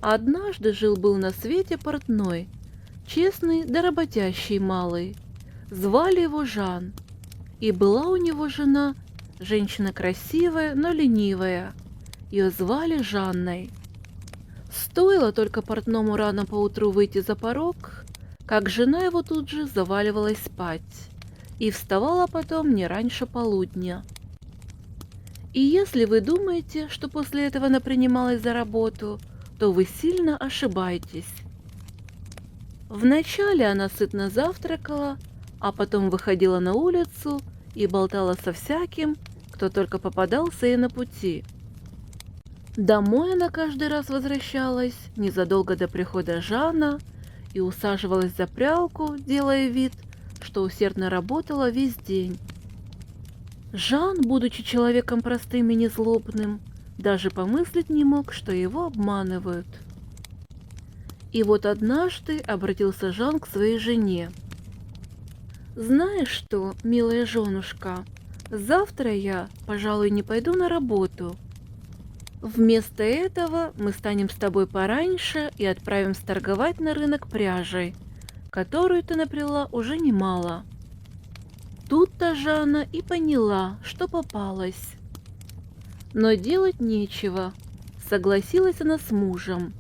Однажды жил-был на свете портной, честный да работящий малый. Звали его Жан, и была у него жена, женщина красивая, но ленивая. Ее звали Жанной. Стоило только портному рано поутру выйти за порог, как жена его тут же заваливалась спать и вставала потом не раньше полудня. И если вы думаете, что после этого она принималась за работу, то вы сильно ошибаетесь. Вначале она сытно завтракала, а потом выходила на улицу и болтала со всяким, кто только попадался ей на пути. Домой она каждый раз возвращалась незадолго до прихода Жана и усаживалась за прялку, делая вид, что усердно работала весь день. Жан, будучи человеком простым и незлобным, даже помыслить не мог, что его обманывают. И вот однажды обратился Жан к своей жене. «Знаешь что, милая женушка, завтра я, пожалуй, не пойду на работу. Вместо этого мы станем с тобой пораньше и отправимся торговать на рынок пряжей, которую ты наплела уже немало». Тут-то Жанна и поняла, что попалась. Но делать нечего, согласилась она с мужем,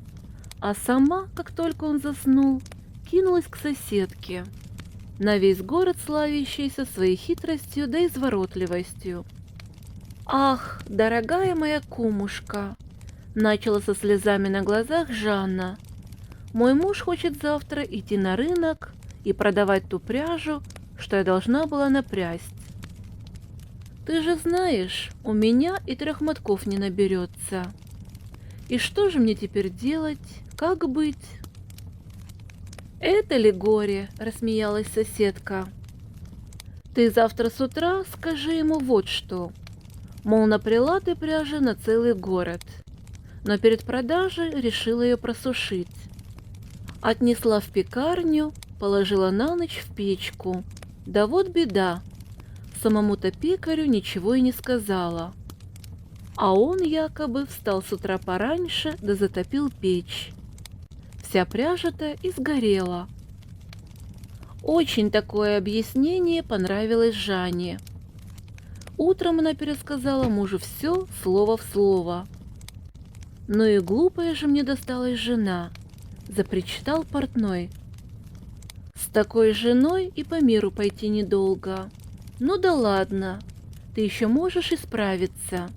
а сама, как только он заснул, кинулась к соседке, на весь город славящейся своей хитростью да изворотливостью. «Ах, дорогая моя кумушка!» — начала со слезами на глазах Жанна. «Мой муж хочет завтра идти на рынок и продавать ту пряжу, что я должна была напрясть. Ты же знаешь, у меня и 3 мотков не наберется. И что же мне теперь делать? Как быть?» «Это ли горе?» — рассмеялась соседка. «Ты завтра с утра скажи ему вот что. Мол, наплела ты пряжи на целый город, но перед продажей решила ее просушить. Отнесла в пекарню, положила на ночь в печку. Да вот беда, самому-то пекарю ничего и не сказала. А он якобы встал с утра пораньше да затопил печь. Вся пряжа-то и сгорела». Очень такое объяснение понравилось Жанне. Утром она пересказала мужу все слово в слово. «Ну и глупая же мне досталась жена», — запричитал портной. «С такой женой и по миру пойти недолго. Ну да ладно, ты еще можешь исправиться.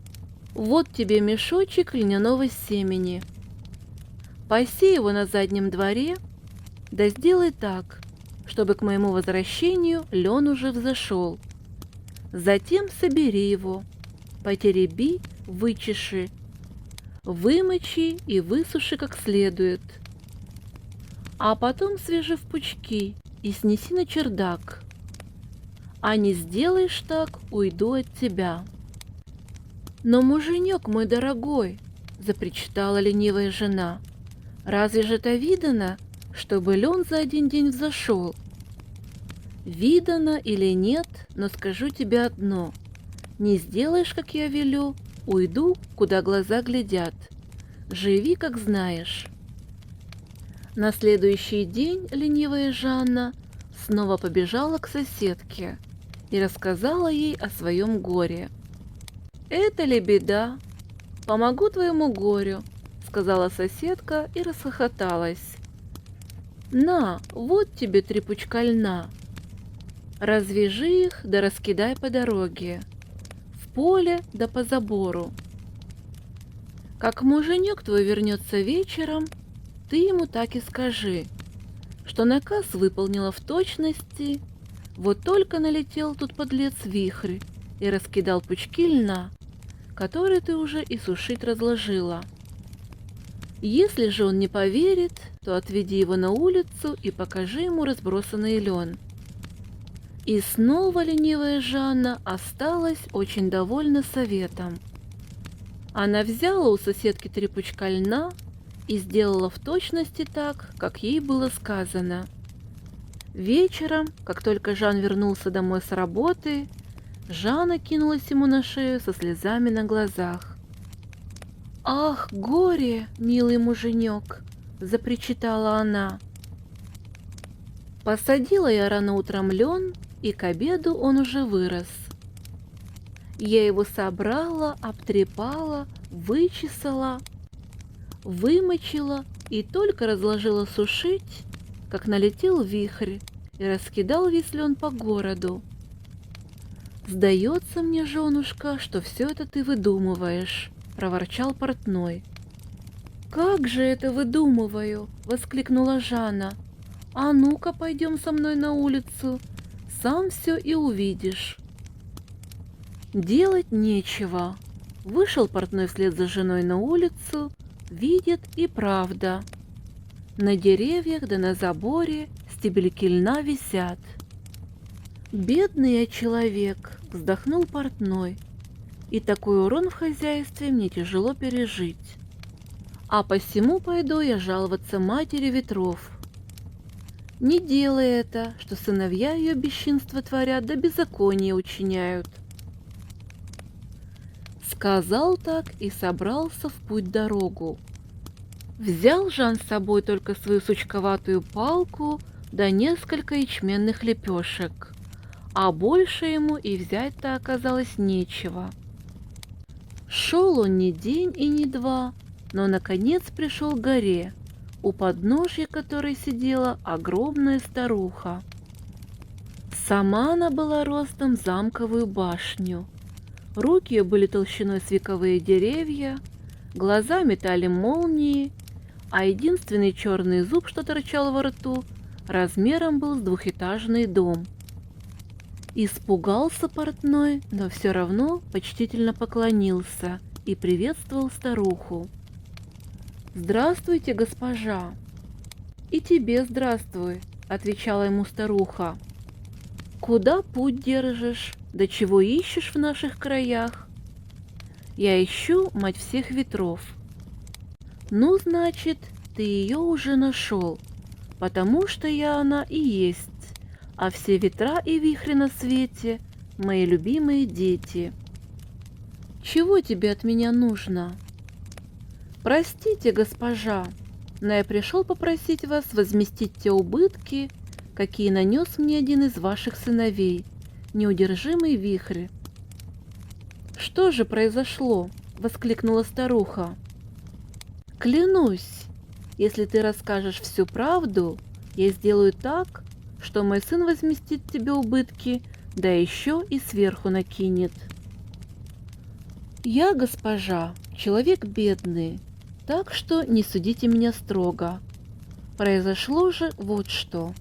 Вот тебе мешочек льняного семени. Посей его на заднем дворе, да сделай так, чтобы к моему возвращению лен уже взошел. Затем собери его, потереби, вычеши, вымочи и высуши как следует. А потом свяжи в пучки и снеси на чердак. А не сделаешь так, уйду от тебя». «Но, муженек мой дорогой», — запричитала ленивая жена, — «разве же это видано, чтобы лен за один день взошел?» «Видано или нет, но скажу тебе одно. Не сделаешь, как я велю, уйду, куда глаза глядят. Живи, как знаешь». На следующий день ленивая Жанна снова побежала к соседке и рассказала ей о своем горе. «Это ли беда? Помогу твоему горю», — сказала соседка и расхохоталась. «На, вот тебе 3 пучка льна. Развяжи их да раскидай по дороге, в поле да по забору. Как муженек твой вернется вечером, ты ему так и скажи, что наказ выполнила в точности, вот только налетел тут подлец вихрь и раскидал пучки льна, которые ты уже и сушить разложила. Если же он не поверит, то отведи его на улицу и покажи ему разбросанный лен». И снова ленивая Жанна осталась очень довольна советом. Она взяла у соседки 3 пучка льна и сделала в точности так, как ей было сказано. Вечером, как только Жан вернулся домой с работы, Жанна кинулась ему на шею со слезами на глазах. «Ах, горе, милый муженек!» — запричитала она. Посадила я рано утром лен, и к обеду он уже вырос. Я его собрала, обтрепала, вычесала, вымочила и только разложила сушить, как налетел вихрь и раскидал весь лен по городу. «Сдается мне, женушка, что все это ты выдумываешь», — проворчал портной. «Как же это выдумываю?» — воскликнула Жанна. «А ну-ка, пойдем со мной на улицу, сам все и увидишь». Делать нечего. Вышел портной вслед за женой на улицу, видит и правда. На деревьях да на заборе стебельки льна висят. «Бедный я человек», — вздохнул портной, «и такой урон в хозяйстве мне тяжело пережить. А посему пойду я жаловаться матери ветров. Не делай это, что сыновья ее бесчинство творят да беззаконие учиняют». Сказал так и собрался в путь-дорогу. Взял Жан с собой только свою сучковатую палку да несколько ячменных лепешек, а больше ему и взять-то оказалось нечего. Шел он не день и не два, но наконец пришел к горе, у подножья которой сидела огромная старуха. Сама она была ростом замковую башню. Руки ее были толщиной с вековые деревья, глаза метали молнии, а единственный черный зуб, что торчал во рту, размером был с двухэтажный дом. Испугался портной, но все равно почтительно поклонился и приветствовал старуху. «Здравствуйте, госпожа!» «И тебе здравствуй!» — отвечала ему старуха. «Куда путь держишь? Да чего ищешь в наших краях?» «Я ищу мать всех ветров». «Ну, значит, ты ее уже нашел, потому что я она и есть, а все ветра и вихри на свете — мои любимые дети. Чего тебе от меня нужно?» «Простите, госпожа, но я пришел попросить вас возместить те убытки, какие нанес мне один из ваших сыновей, неудержимый вихрь». «Что же произошло?» — воскликнула старуха. «Клянусь, если ты расскажешь всю правду, я сделаю так, что мой сын возместит тебе убытки, да еще и сверху накинет». «Я, госпожа, человек бедный, так что не судите меня строго. Произошло же вот что».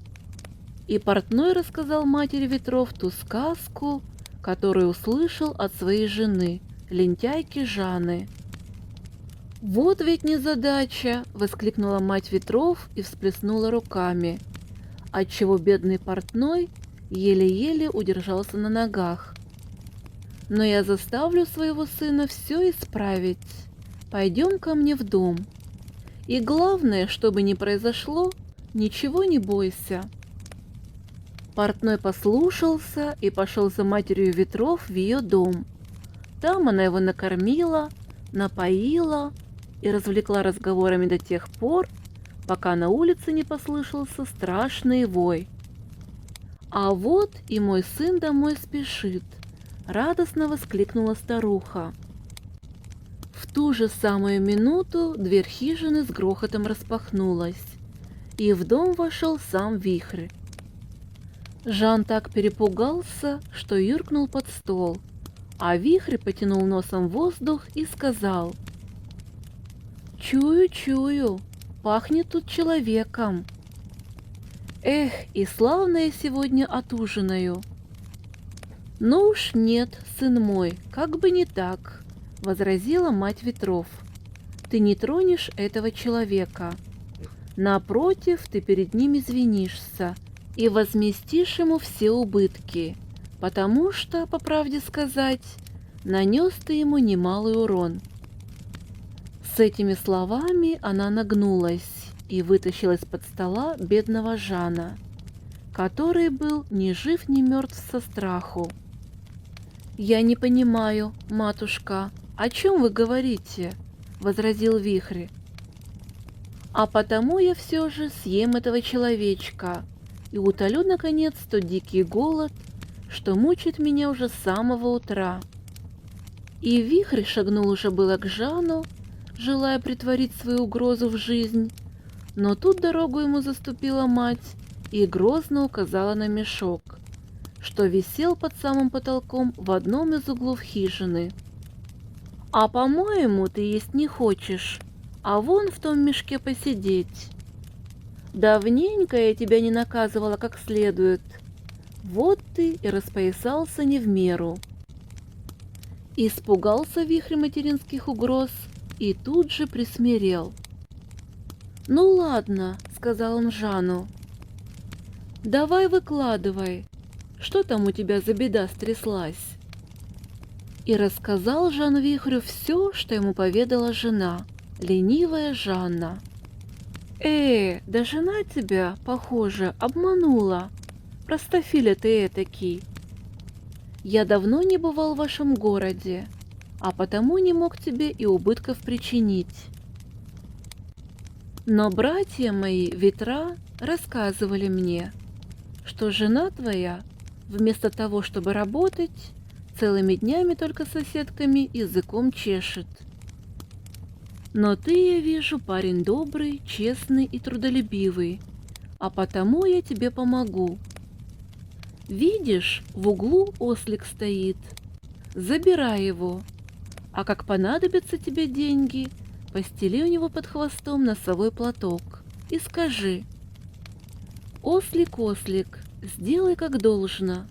И портной рассказал матери ветров ту сказку, которую услышал от своей жены, лентяйки Жанны. «Вот ведь незадача!» — воскликнула мать ветров и всплеснула руками, отчего бедный портной еле-еле удержался на ногах. «Но я заставлю своего сына все исправить. Пойдем ко мне в дом. И главное, что бы ни произошло, ничего не бойся». Портной послушался и пошел за матерью ветров в ее дом. Там она его накормила, напоила и развлекла разговорами до тех пор, пока на улице не послышался страшный вой. «А вот и мой сын домой спешит», — радостно воскликнула старуха. В ту же самую минуту дверь хижины с грохотом распахнулась, и в дом вошел сам вихрь. Жан так перепугался, что юркнул под стол, а вихрь потянул носом воздух и сказал: «Чую, чую, пахнет тут человеком. Эх, и славно я сегодня отужинаю». «Ну уж нет, сын мой, как бы не так», — возразила мать ветров. «Ты не тронешь этого человека. Напротив, ты перед ним извинишься и возместишь ему все убытки, потому что, по правде сказать, нанес ты ему немалый урон». С этими словами она нагнулась и вытащила из-под стола бедного Жана, который был ни жив, ни мертв со страху. «Я не понимаю, матушка, о чем вы говорите?» — возразил Вихрь. «А потому я все же съем этого человечка и утолю, наконец, тот дикий голод, что мучит меня уже с самого утра». И Вихрь шагнул уже было к Жану, желая претворить свою угрозу в жизнь, но тут дорогу ему заступила мать и грозно указала на мешок, что висел под самым потолком в одном из углов хижины. «А по-моему, ты есть не хочешь, а вон в том мешке посидеть. Давненько я тебя не наказывала как следует. Вот ты и распоясался не в меру». Испугался Вихрь материнских угроз и тут же присмирел. «Ну ладно», — сказал он Жану, — «давай выкладывай, что там у тебя за беда стряслась?» И рассказал Жан Вихрю все, что ему поведала жена, ленивая Жанна. Да жена тебя, похоже, обманула, простофиля ты этакий. Я давно не бывал в вашем городе, а потому не мог тебе и убытков причинить. Но братья мои, ветра, рассказывали мне, что жена твоя, вместо того, чтобы работать, целыми днями только с соседками языком чешет. Но ты, я вижу, парень добрый, честный и трудолюбивый, а потому я тебе помогу. Видишь, в углу ослик стоит, забирай его, а как понадобятся тебе деньги, постели у него под хвостом носовой платок и скажи: «Ослик, ослик, сделай как должно».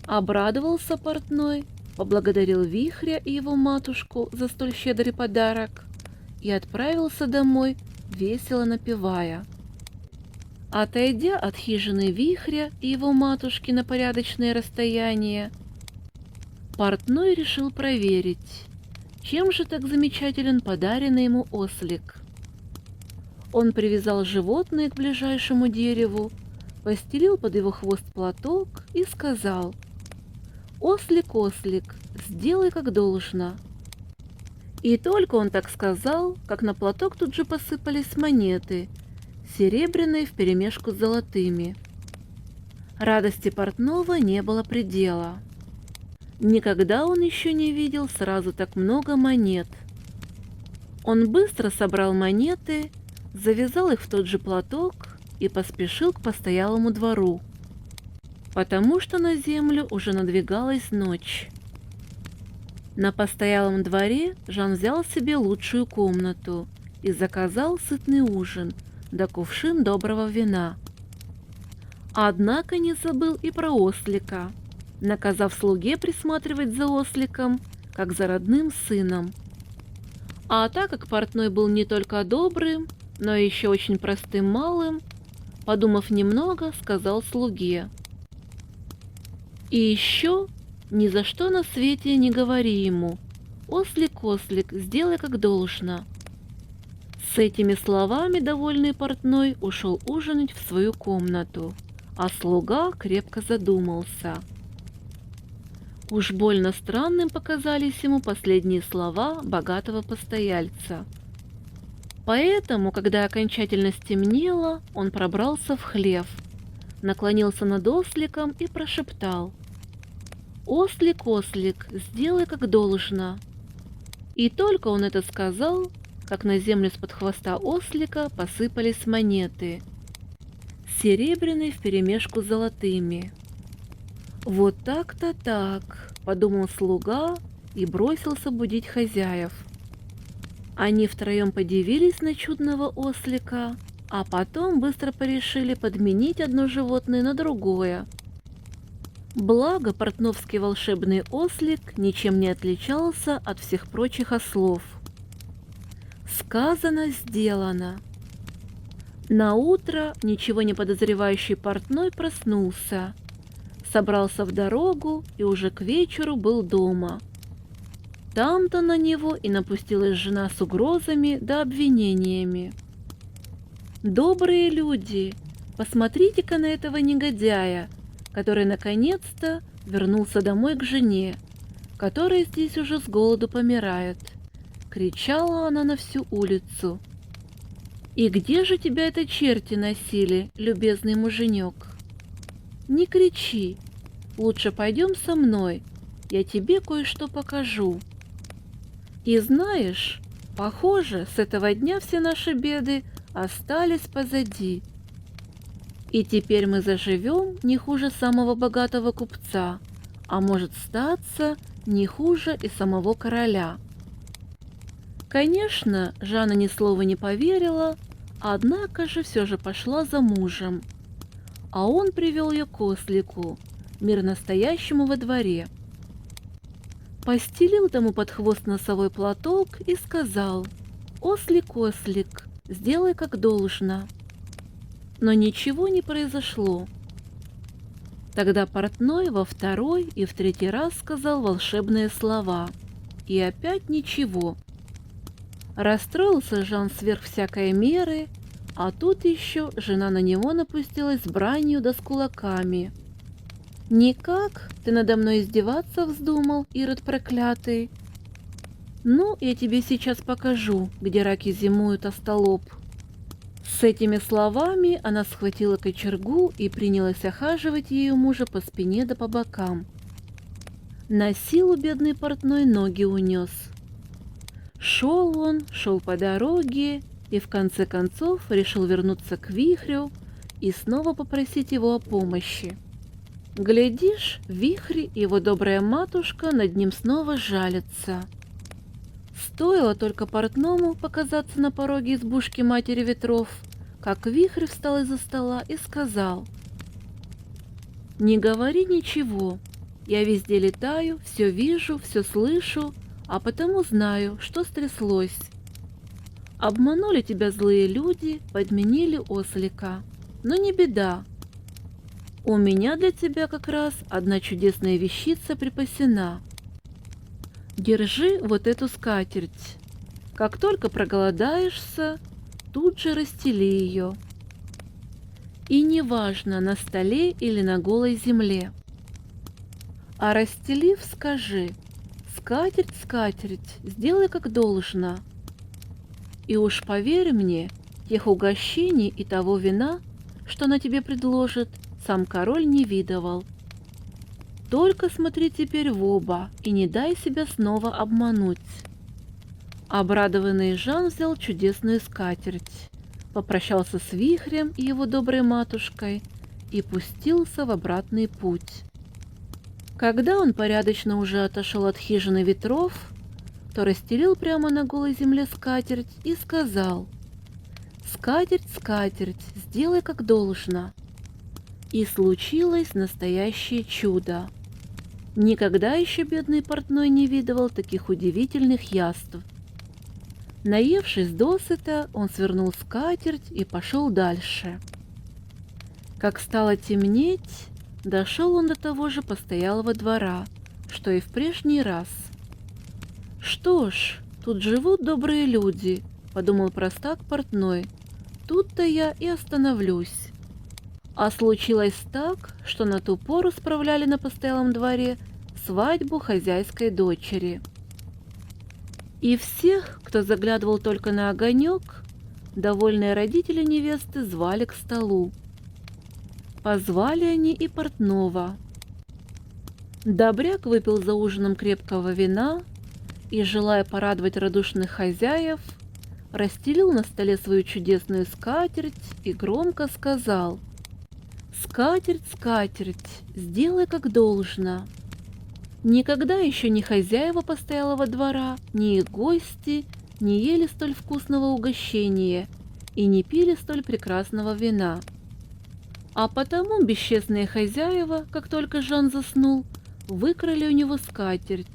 Обрадовался портной, поблагодарил Вихря и его матушку за столь щедрый подарок и отправился домой, весело напевая. Отойдя от хижины Вихря и его матушки на порядочное расстояние, портной решил проверить, чем же так замечателен подаренный ему ослик. Он привязал животное к ближайшему дереву, постелил под его хвост платок и сказал: «Ослик, ослик, сделай как должно». И только он так сказал, как на платок тут же посыпались монеты, серебряные вперемешку с золотыми. Радости портного не было предела. Никогда он еще не видел сразу так много монет. Он быстро собрал монеты, завязал их в тот же платок и поспешил к постоялому двору, потому что на землю уже надвигалась ночь. На постоялом дворе Жан взял себе лучшую комнату и заказал сытный ужин да кувшин доброго вина. Однако не забыл и про ослика, наказав слуге присматривать за осликом, как за родным сыном. А так как портной был не только добрым, но еще очень простым малым, подумав немного, сказал слуге: «И еще ни за что на свете не говори ему: ослик, ослик, сделай как должно». С этими словами довольный портной ушел ужинать в свою комнату, а слуга крепко задумался. Уж больно странным показались ему последние слова богатого постояльца. Поэтому, когда окончательно стемнело, он пробрался в хлев, наклонился над осликом и прошептал: «Ослик, ослик, сделай как должно». И только он это сказал, как на землю с-под хвоста ослика посыпались монеты, серебряные вперемешку с золотыми. «Вот так-то так», — подумал слуга и бросился будить хозяев. Они втроем подивились на чудного ослика, а потом быстро порешили подменить одно животное на другое. Благо, портновский волшебный ослик ничем не отличался от всех прочих ослов. Сказано, сделано. Наутро ничего не подозревающий портной проснулся, собрался в дорогу и уже к вечеру был дома. Там-то на него и напустилась жена с угрозами да обвинениями. «Добрые люди, посмотрите-ка на этого негодяя, который наконец-то вернулся домой к жене, которая здесь уже с голоду помирает. кричала она на всю улицу. «И где же тебя это черти носили, любезный муженек? Не кричи, лучше пойдем со мной, я тебе кое-что покажу. И знаешь, похоже, с этого дня все наши беды остались позади. И теперь мы заживем не хуже самого богатого купца, а может статься не хуже и самого короля». Конечно, Жанна ни слова не поверила, однако же все же пошла за мужем, а он привел ее к ослику, мирно стоящему во дворе. Постелил тому под хвост носовой платок и сказал: «Ослик, ослик, сделай как должно». Но ничего не произошло. Тогда портной во второй и в третий раз сказал волшебные слова, и опять ничего. Расстроился Жан сверх всякой меры, а тут еще жена на него напустилась с бранью да с кулаками. «Никак ты надо мной издеваться вздумал, Ирод проклятый? Ну, я тебе сейчас покажу, где раки зимуют, остолоп». С этими словами она схватила кочергу и принялась охаживать ею мужа по спине да по бокам. На силу бедный портной ноги унес. Шел по дороге и в конце концов решил вернуться к Вихрю и снова попросить его о помощи. Глядишь, Вихрь и его добрая матушка над ним снова жалятся. Стоило только портному показаться на пороге избушки матери ветров, как Вихрь встал из-за стола и сказал: «Не говори ничего, я везде летаю, все вижу, все слышу, а потому знаю, что стряслось. Обманули тебя злые люди, подменили ослика. Но не беда. У меня для тебя как раз одна чудесная вещица припасена. Держи вот эту скатерть. Как только проголодаешься, тут же расстели ее. И неважно, на столе или на голой земле. А расстелив, скажи: «Скатерть, скатерть, сделай как должно». И уж поверь мне, тех угощений и того вина, что она тебе предложит, сам король не видывал. Только смотри теперь в оба и не дай себя снова обмануть». Обрадованный Жан взял чудесную скатерть, попрощался с Вихрем и его доброй матушкой и пустился в обратный путь. Когда он порядочно уже отошел от хижины ветров, то расстелил прямо на голой земле скатерть и сказал: «Скатерть, скатерть, сделай как должно». И случилось настоящее чудо. Никогда еще бедный портной не видывал таких удивительных яств. Наевшись досыта, он свернул скатерть и пошел дальше. Как стало темнеть, дошел он до того же постоялого двора, что и в прежний раз. «Что ж, тут живут добрые люди», — подумал простак портной, — «тут-то я и остановлюсь». А случилось так, что на ту пору справляли на постоялом дворе свадьбу хозяйской дочери. И всех, кто заглядывал только на огонек, довольные родители невесты звали к столу. Позвали они и портного. Добряк выпил за ужином крепкого вина и, желая порадовать радушных хозяев, расстелил на столе свою чудесную скатерть и громко сказал: «Скатерть, скатерть, сделай как должно». Никогда еще ни хозяева постоялого двора, ни их гости не ели столь вкусного угощения и не пили столь прекрасного вина. А потому бесчестные хозяева, как только Жан заснул, выкрали у него скатерть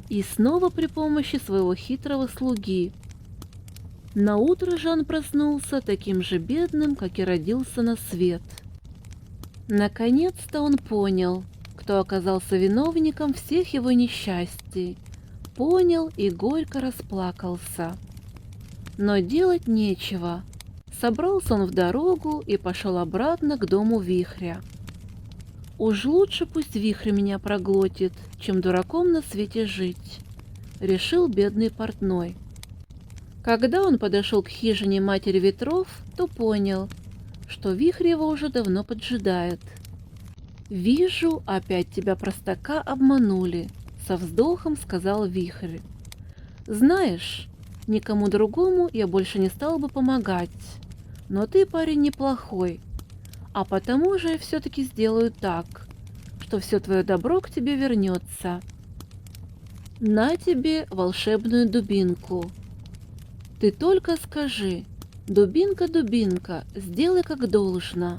и снова при помощи своего хитрого слуги. Наутро Жан проснулся таким же бедным, как и родился на свет. Наконец-то он понял, кто оказался виновником всех его несчастий, понял и горько расплакался. Но делать нечего. Собрался он в дорогу и пошел обратно к дому Вихря. «Уж лучше пусть Вихрь меня проглотит, чем дураком на свете жить», — решил бедный портной. Когда он подошел к хижине матери ветров, то понял, что вихрь его уже давно поджидает. «Вижу, опять тебя, простака, обманули», — со вздохом сказал вихрь. «Знаешь, никому другому я больше не стал бы помогать, но ты, парень, неплохой, а потому же я все-таки сделаю так, что все твое добро к тебе вернется. На тебе волшебную дубинку. Ты только скажи: дубинка, дубинка, сделай как должно»,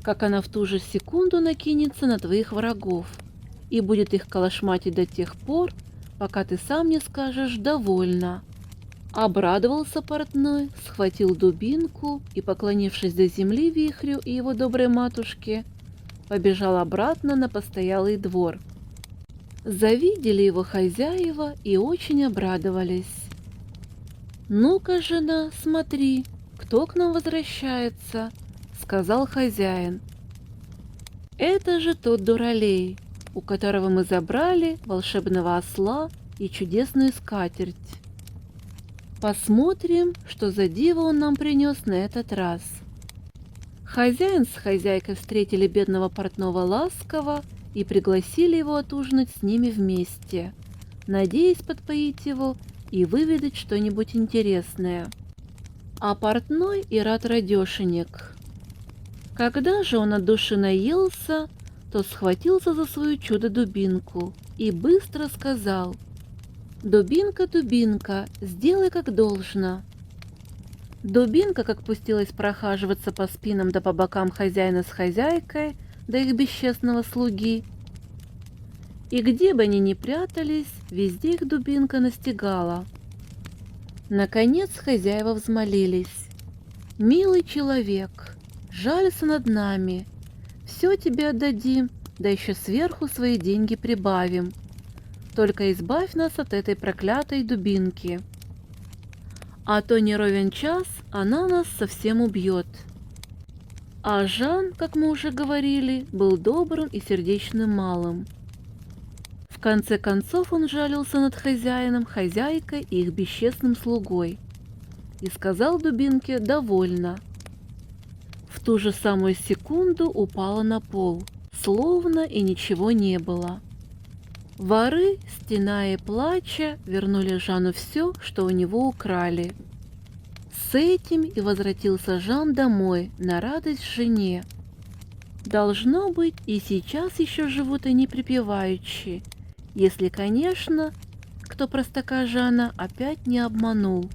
как она в ту же секунду накинется на твоих врагов и будет их калашматить до тех пор, пока ты сам не скажешь «довольно». Обрадовался портной, схватил дубинку и, поклонившись до земли вихрю и его доброй матушке, побежал обратно на постоялый двор. Завидели его хозяева и очень обрадовались. «Ну-ка, жена, смотри, кто к нам возвращается», — сказал хозяин. «Это же тот дуралей, у которого мы забрали волшебного осла и чудесную скатерть. Посмотрим, что за диво он нам принес на этот раз». Хозяин с хозяйкой встретили бедного портного ласково и пригласили его отужинать с ними вместе, надеясь подпоить его и выведать что-нибудь интересное. А портной и рад радешенек. Когда же он от души наелся, то схватился за свою чудо-дубинку и быстро сказал: «Дубинка, дубинка, сделай как должно». Дубинка, как пустилась прохаживаться по спинам да по бокам хозяина с хозяйкой, да их бесчестного слуги. И где бы они ни прятались, везде их дубинка настигала. Наконец хозяева взмолились: «Милый человек, жалься над нами, все тебе отдадим, да еще сверху свои деньги прибавим. Только избавь нас от этой проклятой дубинки. А то не ровен час она нас совсем убьет». А Жан, как мы уже говорили, был добрым и сердечным малым. В конце концов он жалился над хозяином, хозяйкой и их бесчестным слугой и сказал дубинке «довольно». В ту же самую секунду упала на пол, словно и ничего не было. Воры, стеная и плача, вернули Жану все, что у него украли. С этим и возвратился Жан домой на радость жене. Должно быть, и сейчас еще живут они припеваючи, если, конечно, кто простака Жана опять не обманул.